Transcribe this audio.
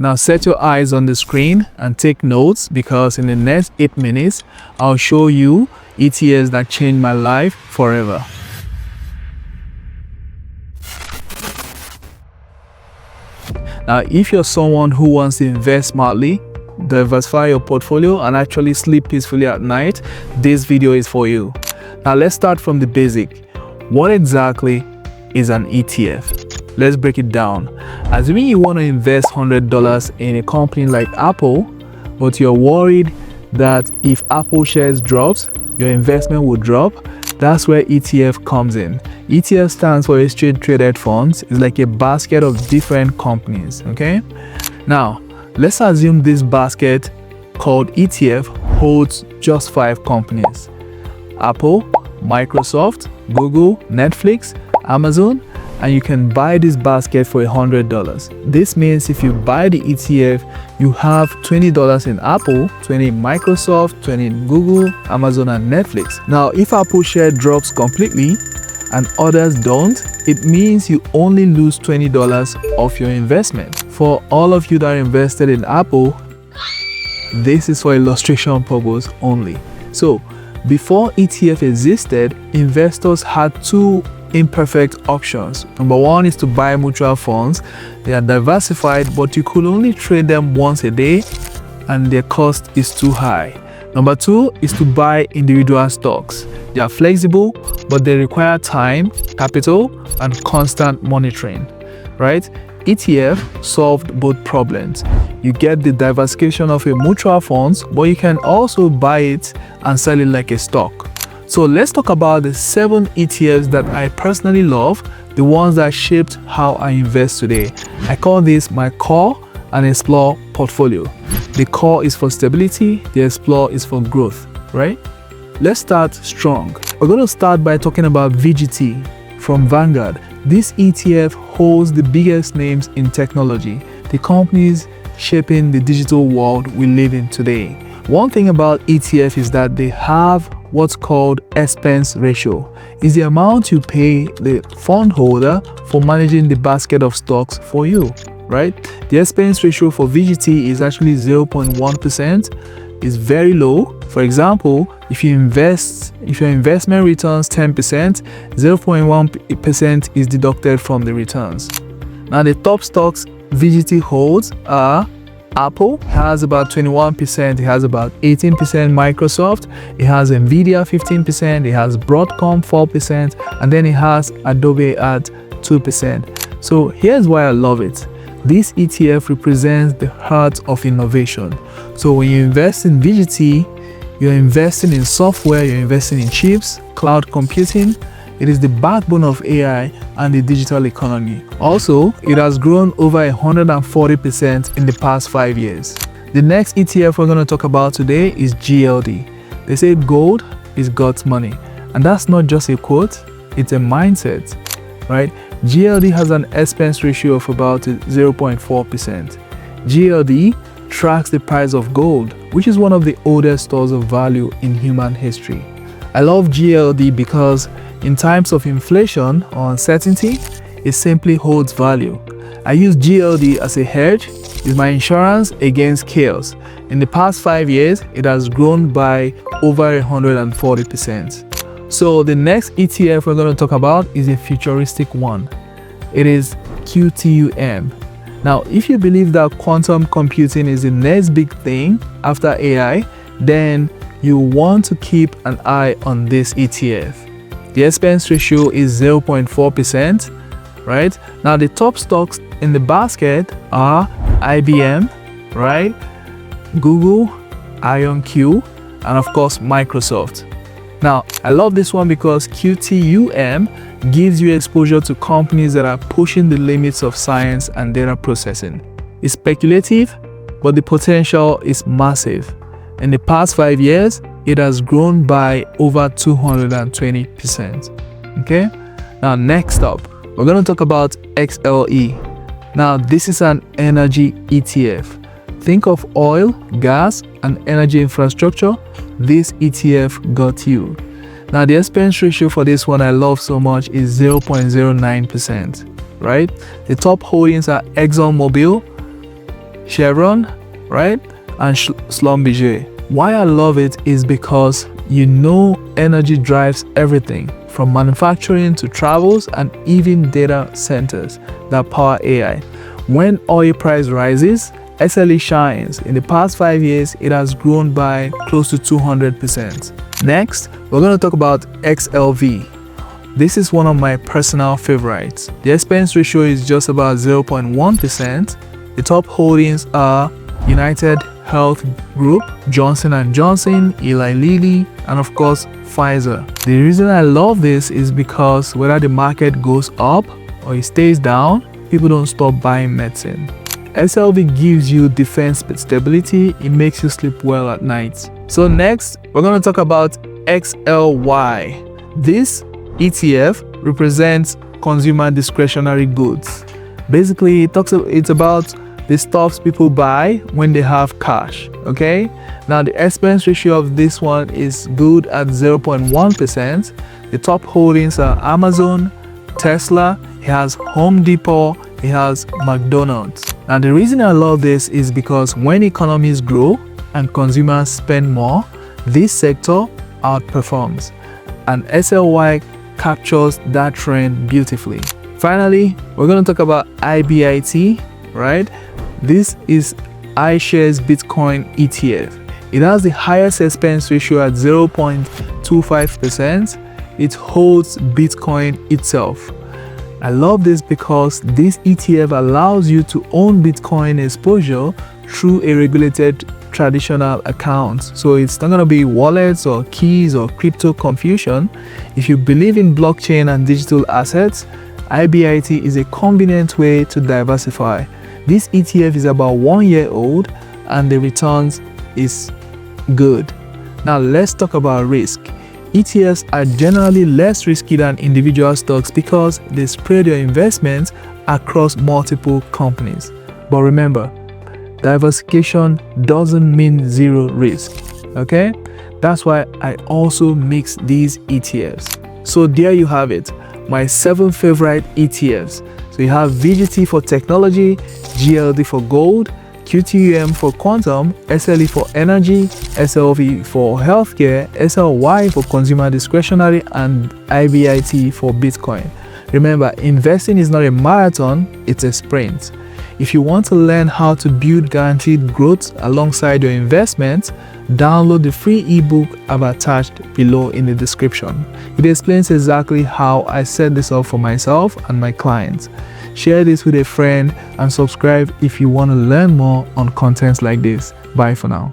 Now set your eyes on the screen and take notes, because in the next 8 minutes, I'll show you ETFs that changed my life forever. Now, if you're someone who wants to invest smartly, diversify your portfolio, and actually sleep peacefully at night, this video is for you. Now, let's start from the basic. What exactly is an ETF? Let's break it down. Assuming you want to invest $100 in a company like Apple, but you're worried that if Apple shares drops, your investment will drop, that's where ETF comes in. ETF stands for Exchange Traded Funds. It's like a basket of different companies, okay? Now, let's assume this basket called ETF holds just 5 companies: Apple, Microsoft, Google, Netflix, Amazon, and you can buy this basket for $100. This means if you buy the ETF, you have $20 in Apple, 20 in Microsoft, 20 in Google, Amazon, and Netflix. Now, if Apple share drops completely and others don't, it means you only lose $20 of your investment. For all of you that are invested in Apple, this is for illustration purpose only. So, before ETF existed, investors had 2 imperfect options. Number 1 is to buy mutual funds. They are diversified, but you could only trade them once a day and their cost is too high. Number 2 is to buy individual stocks. They are flexible, but they require time, capital, and constant monitoring, right? ETF solved both problems. You get the diversification of a mutual funds, but you can also buy it and sell it like a stock. So let's talk about the 7 ETFs that I personally love, the ones that shaped how I invest today. I call this my core and explore portfolio. The core is for stability, the explore is for growth, right? Let's start strong. We're going to start by talking about VGT from Vanguard. This ETF holds the biggest names in technology, the companies shaping the digital world we live in today. One thing about ETF is that they have what's called expense ratio. It's the amount you pay the fund holder for managing the basket of stocks for you, right? The expense ratio for VGT is actually 0.1%. It's very low. For example, if your investment returns 10%, 0.1% is deducted from the returns. Now, the top stocks VGT holds are Apple, has about 21%, it has about 18% Microsoft, it has Nvidia 15%, it has Broadcom 4%, and then it has Adobe at 2%. So here's why I love it. This ETF represents the heart of innovation. So when you invest in VGT, you're investing in software, you're investing in chips, cloud computing. It is the backbone of AI and the digital economy. Also, it has grown over 140% in the past 5 years. The next ETF we're going to talk about today is GLD. They say gold is God's money. And that's not just a quote, it's a mindset, right? GLD has an expense ratio of about 0.4%. GLD tracks the price of gold, which is one of the oldest stores of value in human history. I love GLD because in times of inflation or uncertainty, it simply holds value. I use GLD as a hedge. It's my insurance against chaos. In the past 5 years, it has grown by over 140%. So the next ETF we're going to talk about is a futuristic one. It is QTUM. Now, if you believe that quantum computing is the next big thing after AI, then you want to keep an eye on this ETF. The expense ratio is 0.4%, right? Now, the top stocks in the basket are IBM, right? Google, IonQ, and of course, Microsoft. Now, I love this one because QTUM gives you exposure to companies that are pushing the limits of science and data processing. It's speculative, but the potential is massive. In the past 5 years, it has grown by over 220%. Okay? Now, next up, we're going to talk about XLE. Now, this is an energy ETF. Think of oil, gas, and energy infrastructure. This ETF got you. Now, the expense ratio for this one I love so much is 0.09%, right? The top holdings are ExxonMobil, Chevron, right? And Schlumberger. Why I love it is because energy drives everything from manufacturing to travels and even data centers that power AI. When oil price rises, SLE shines. In the past 5 years, it has grown by close to 200%. Next, we're going to talk about XLV. This is one of my personal favorites. The expense ratio is just about 0.1%. The top holdings are United Health Group, Johnson & Johnson, Eli Lilly, and of course Pfizer. The reason I love this is because whether the market goes up or it stays down, people don't stop buying medicine. SLV gives you defense stability. It makes you sleep well at night. So next, we're going to talk about XLY. This ETF represents consumer discretionary goods. Basically, it's about the stuffs people buy when they have cash. Okay, now the expense ratio of this one is good at 0.1%. The top holdings are Amazon, Tesla, it has Home Depot, it has McDonald's. Now the reason I love this is because when economies grow and consumers spend more, this sector outperforms, and SLY captures that trend beautifully. Finally, we're going to talk about IBIT, right? This is iShares Bitcoin ETF. It has the highest expense ratio at 0.25%. It holds Bitcoin itself. I love this because this ETF allows you to own Bitcoin exposure through a regulated traditional account. So it's not going to be wallets or keys or crypto confusion. If you believe in blockchain and digital assets, IBIT is a convenient way to diversify. This ETF is about 1 year old and the returns is good. Now let's talk about risk. ETFs are generally less risky than individual stocks because they spread your investments across multiple companies. But remember, diversification doesn't mean zero risk. Okay? That's why I also mix these ETFs. So there you have it, my 7 favorite ETFs. So you have VGT for technology, GLD for gold, QTUM for quantum, SLE for energy, SLV for healthcare, SLY for consumer discretionary, and IBIT for Bitcoin. Remember, investing is not a marathon, it's a sprint. If you want to learn how to build guaranteed growth alongside your investments, download the free ebook I've attached below in the description. It explains exactly how I set this up for myself and my clients. Share this with a friend and subscribe if you want to learn more on contents like this. Bye for now.